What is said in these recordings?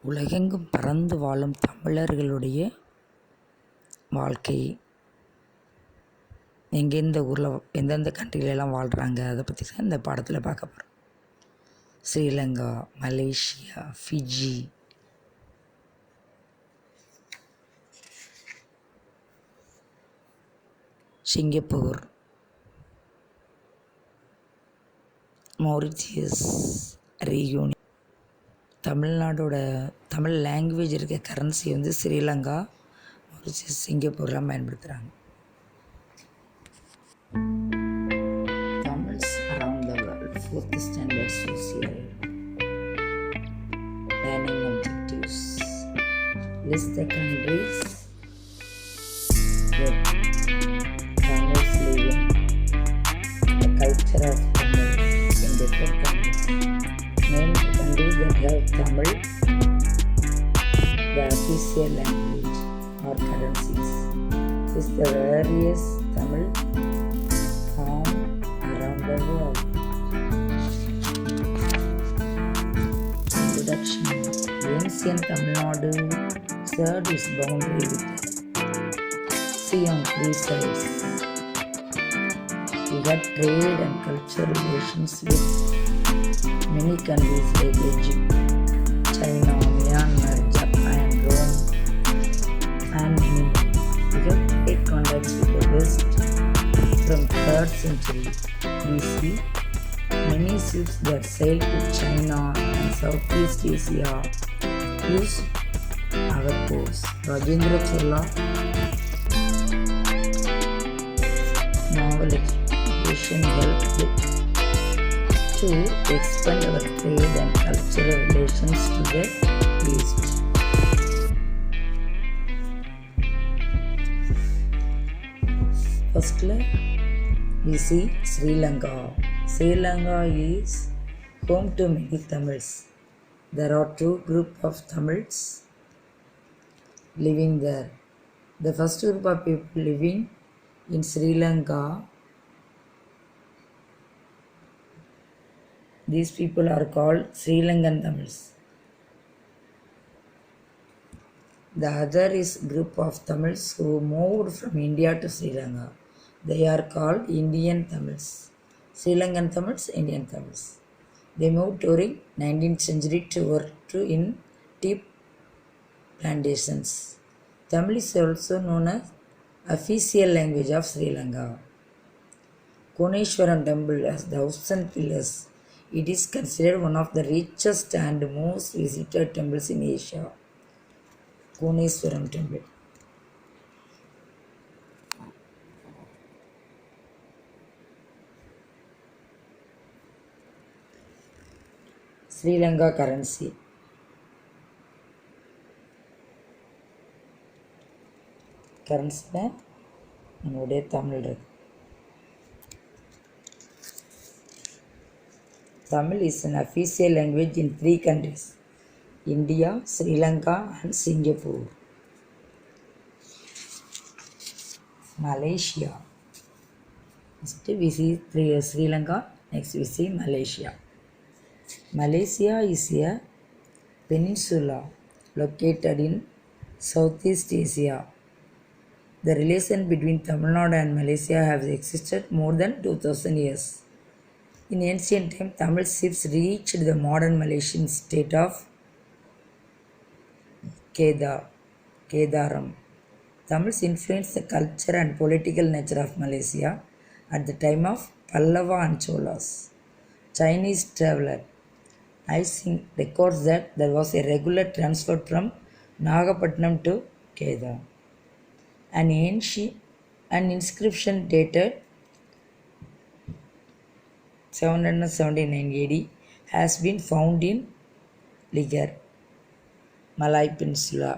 உலகெங்கும் பறந்து வாழும் தமிழர்களுடைய வாழ்க்கை, எந்தெந்த ஊரில் எந்தெந்த கண்ட்ரிலெலாம் வாழ்கிறாங்க, அதை பற்றி தான் இந்த பாடத்தில் பார்க்க போகிறோம். Sri Lanka, Malaysia, Fiji, Singapore, Mauritius, Reunion. தமிழ்நாடோட தமிழ் லாங்குவேஜ் இருக்க கரன்சி வந்து ஸ்ரீலங்கா, மௌரிஷியஸ், சிங்கப்பூர்லாம் பயன்படுத்துகிறாங்க. Tamils around the world. 4th standard social learning objectives. List the countries where Tamils live in. The culture of Tamils in different countries. Name the countries that have Tamil, the official language or currencies. List the various Tamil around the world. Introduction. Ancient Tamil Nadu served its boundary with the sea on 3 sides. We had trade and cultural relations with many countries like Egypt, China, Myanmar, Japan, Rome, and India. We had trade contacts with the West. From 3rd century BC, many ships that sailed to China and Southeast Asia used our ports. Rajendra Chola naval exploration helped to expand our trade and cultural relations to the east. Firstly, we see Sri Lanka. Sri Lanka is home to many Tamils. There are 2 groups of Tamils living there. The first group of people living in Sri Lanka, these people are called Sri Lankan Tamils. The other is group of Tamils who moved from India to Sri Lanka. They are called Indian Tamils. Sri Lankan Tamils, Indian Tamils. They moved during 19th century to work in tea plantations. Tamil is also known as official language of Sri Lanka. Koneshwaram temple has 1,000 pillars. It is considered one of the richest and most visited temples in Asia. Koneshwaram temple. Sri Lanka currency. Currency நம்முடைய தமிழ் இருக்கு. Tamil is an official language in 3 countries: India, Sri Lanka, and Singapore. Malaysia. Next we see Sri Lanka. Next we see Malaysia. Malaysia is a peninsula located in Southeast Asia. The relation between Tamil Nadu and Malaysia has existed more than 2000 years. In ancient times, Tamil ships reached the modern Malaysian state of Kedaram. Tamils influenced the culture and political nature of Malaysia at the time of Pallava and Cholas. Chinese traveler Ising records that there was a regular transfer from Nagapattinam to Kedah. An inscription dated 779 AD has been found in Ligar, Malay Peninsula.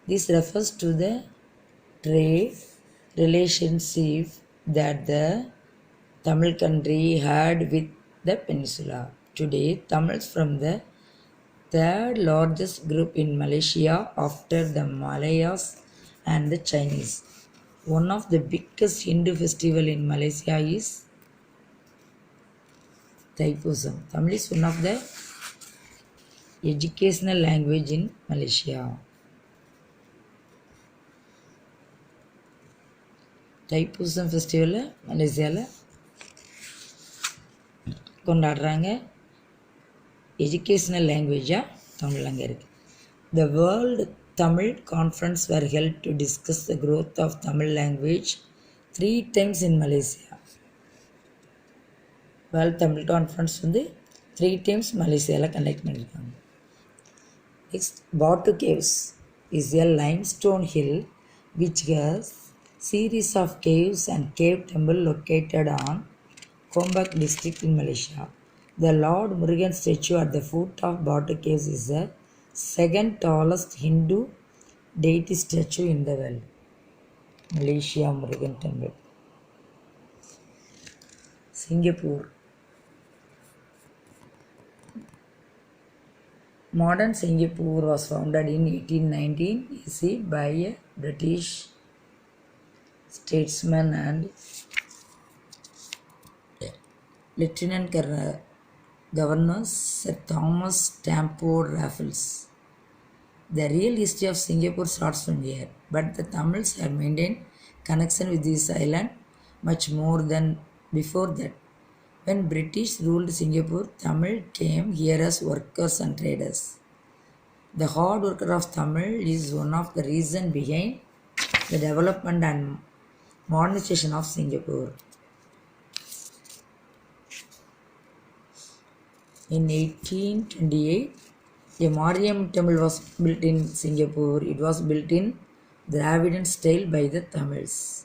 This refers to the trade relationship that the Tamil country had with the peninsula. Today, Tamils from the 3rd largest group in Malaysia after the Malayas and the Chinese. One of the biggest Hindu festival in Malaysia is Thaipusam. Tamil is one of the educational language in Malaysia. Thaipusam ஃபெஸ்டிவலை மலேசியாவில் கொண்டாடுறாங்க. Educational லாங்குவேஜாக Tamil அங்கே இருக்குது. The World Tamil Conference were held to discuss the growth of Tamil language 3 times in Malaysia. World Tamil Conference வந்து 3 times மலேசியாவில் conduct பண்ணியிருக்காங்க. Next, Batu Caves is a limestone hill which has series of caves and cave temple located on Kombak district in Malaysia. The Lord Murugan statue at the foot of Batu Caves is the second tallest Hindu deity statue in the world. Malaysia Murugan Temple. Singapore. Modern Singapore was founded in 1819 AC by a British statesman and Lieutenant Governor Sir Thomas Stamford Raffles. The real history of Singapore starts from here, but the Tamils have maintained connection with this island much more than before that. When British ruled Singapore, Tamil came here as workers and traders. The hard worker of Tamil is one of the reasons behind the development and modernization of Singapore. In 1828, a Mariam temple was built in Singapore. It was built in Dravidian style by the Tamils.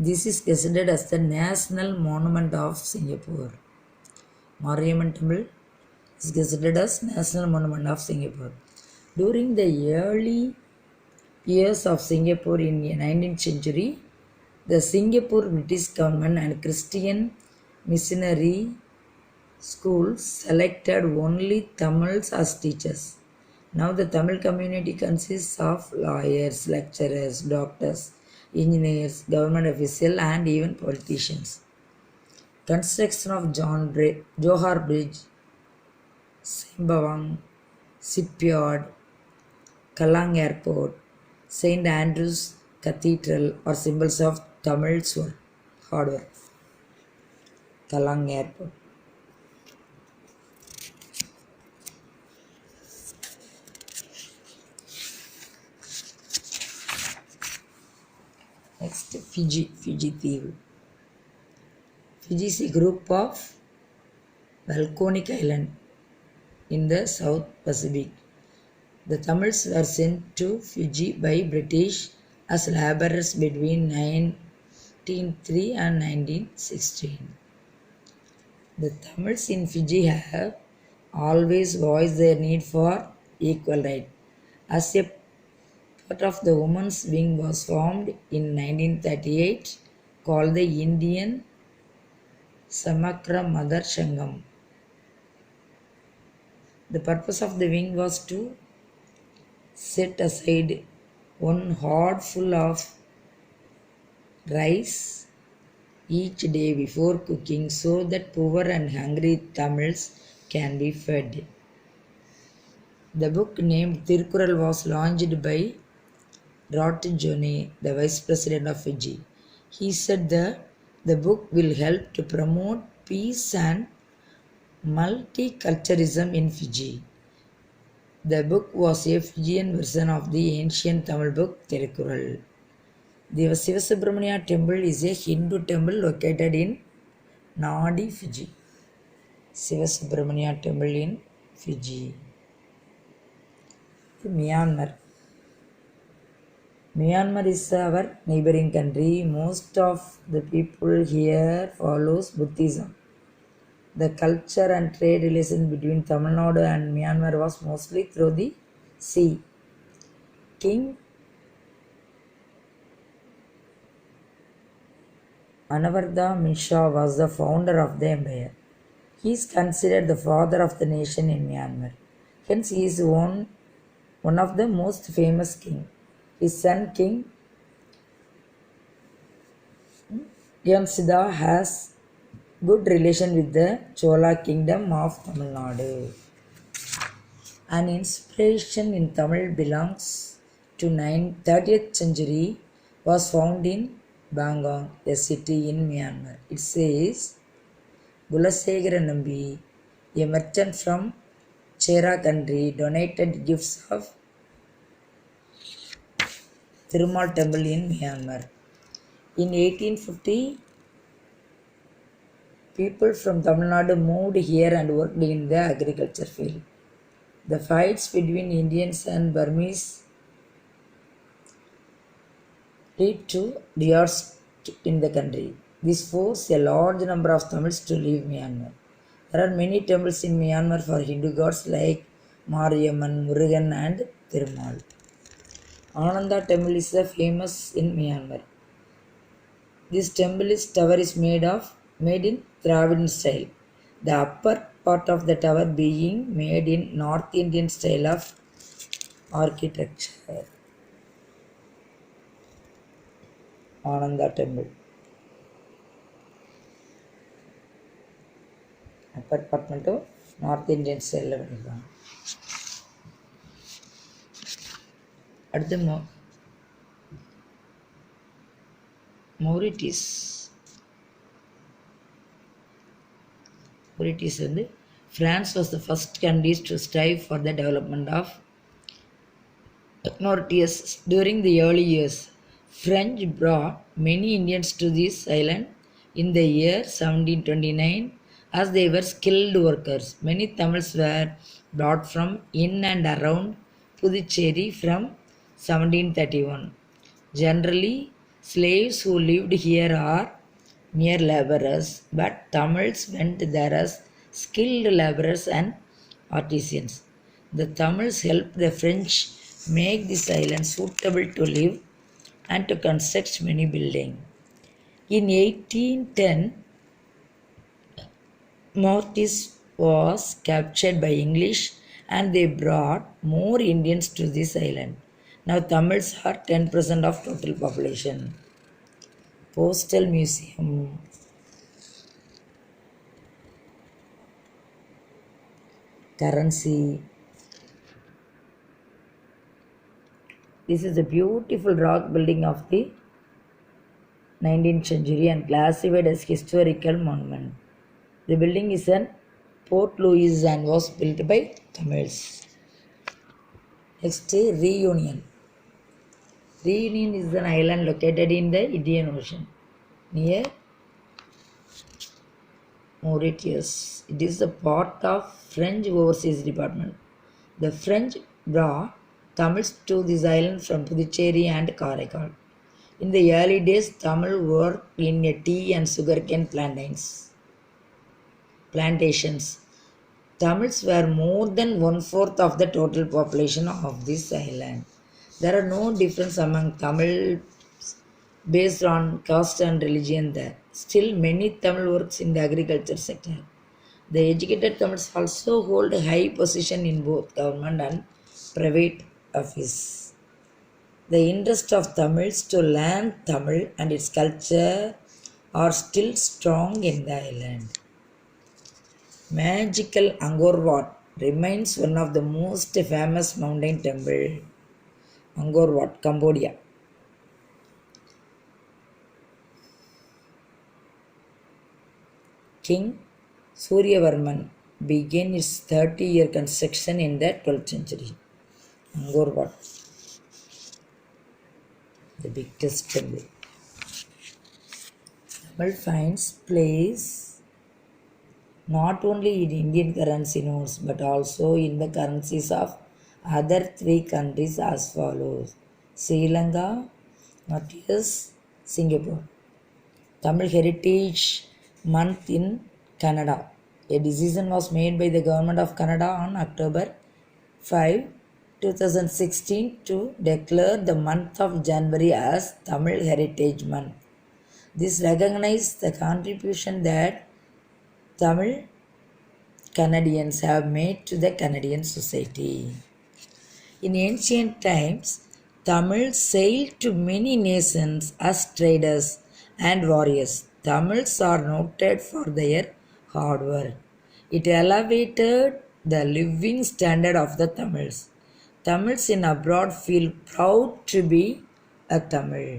This is considered as the national monument of Singapore. Mariamman temple is considered as national monument of Singapore. During the early years of Singapore in the 19th century, the Singapore British government and Christian missionary schools selected only Tamils as teachers. Now the Tamil community consists of lawyers, lecturers, doctors, engineers, government officials and even politicians. Construction of Johor Bridge, Sembawang Shipyard, Kallang Airport, St. Andrew's Cathedral are symbols of Tamil's hard work. Kallang Airport. Next, Fiji தீவு. Fiji is a group of volcanic islands in the South Pacific. The Tamils were sent to Fiji by British as laborers between 1903 and 1916. The Tamils in Fiji have always voiced their need for equal rights. As a part of the women's wing was formed in 1938 called the Indian Samakra Mother Sangam. The purpose of the wing was to set aside one hoard full of rice each day before cooking so that poor and hungry Tamils can be fed. The book named Tirukkural was launched by Rotjoni, the Vice President of Fiji. He said that the book will help to promote peace and multiculturalism in Fiji. The book was a Fijian version of the ancient Tamil book Tirukkural. The Sivasubramania temple is a Hindu temple located in Nadi, Fiji. Sivasubramania temple in Fiji. Myanmar. Myanmar is our neighboring country. Most of the people here follows Buddhism. The culture and trade relation between Tamil Nadu and Myanmar was mostly through the sea. King Anavarda Misha was the founder of the empire. He is considered the father of the nation in Myanmar. Hence, he is one of the most famous king. His son King Yamsida has good relation with the Chola kingdom of Tamil Nadu. An inspiration in Tamil belongs to 30th century was found in Bangkok, a city in Myanmar. It says Gulasekara Nambi, a merchant from Chera country, donated gifts of Thirumal temple in Myanmar. In 1850, people from Tamil Nadu moved here and worked in the agriculture field. The fights between Indians and Burmese led to riots in the country. This forced a large number of Tamils to leave Myanmar. There are many temples in Myanmar for Hindu gods like Mariamman, Murugan, and Thirumal. Ananda temple is the famous in Myanmar. This tower is made in Dravidian style. The upper part of the tower being made in North Indian style of architecture. Ananda temple. Upper part மட்டும் North Indian style பண்ணிருக்காங்க. அடுத்து Mauritius வந்து France was the first country to strive for the development of Mauritius. During the early years, French brought many Indians to this island in the year 1729 as they were skilled workers. Many Tamils were brought from in and around Puducherry from 1731. Generally, slaves who lived here are mere laborers, but Tamils went there as skilled laborers and artisans. The Tamils helped the French make this island suitable to live and to construct many buildings. In 1810, Mauritius was captured by English and they brought more Indians to this island. Now Tamils are 10% of total population. Postal Museum. Currency. This is a beautiful rock building of the 19th century and classified as historical monument. The building is in Port Louis and was built by Tamils. Next, Reunion. Reunion is an island located in the Indian Ocean near Mauritius. It is a part of French Overseas Department. The French brought Tamils to this island from Puducherry and Karaikal. In the early days, Tamil worked in tea and sugarcane plantations. Tamils were more than 1/4 of the total population of this island. There are no difference among Tamils based on caste and religion there. Still, many Tamil works in the agriculture sector. The educated Tamils also hold a high position in both government and private office. The interest of Tamils to learn Tamil and its culture are still strong in the island. Magical Angkor Wat remains one of the most famous mountain temple. Angkor Wat, Cambodia. King Suryavarman began its 30-year construction in the 12th century. Angkor Wat, the biggest temple. Tamil finds place not only in Indian currency notes but also in the currencies of other 3 countries as follows: Sri Lanka, Mauritius, Singapore. Tamil Heritage Month in Canada. A decision was made by the government of Canada on October 5, 2016 to declare the month of January as Tamil Heritage Month. This recognizes the contribution that Tamil Canadians have made to the Canadian society. In ancient times, Tamils sailed to many nations as traders and warriors. Tamils are noted for their hard work. It elevated the living standard of the Tamils. Tamils in abroad feel proud to be a Tamil.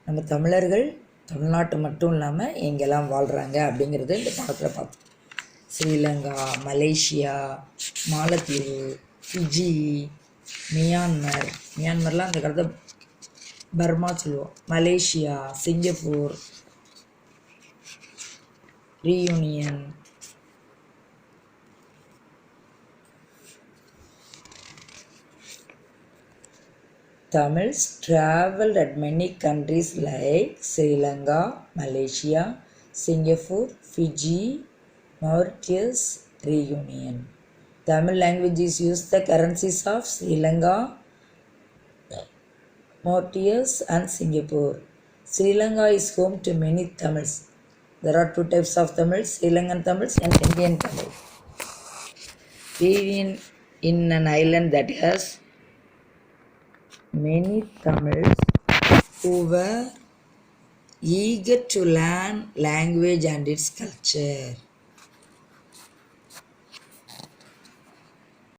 நம்ம தமிழர்கள் தமிழ்நாட்டு மட்டும் இல்லாமல் எங்கெல்லாம் வாழ்கிறாங்க அப்படிங்கிறது இந்த படத்தில் பார்த்தோம். ஸ்ரீலங்கா, மலேசியா, மாலத்தீவு, ஃபிஜி, மியான்மர்லாம் அந்த காலத்தில் பர்மா சொல்லுவோம். Malaysia, Singapore, reunion, Tamils traveled at many countries like Sri Lanka, Malaysia, Singapore, Fiji, Mauritius, Reunion. Tamil languages use the currencies of Sri Lanka, Mauritius, and Singapore. Sri Lanka is home to many Tamils. There are two types of Tamils, Sri Lankan Tamils and Indian Tamil. Living in an island that has many Tamils who were eager to learn language and its culture.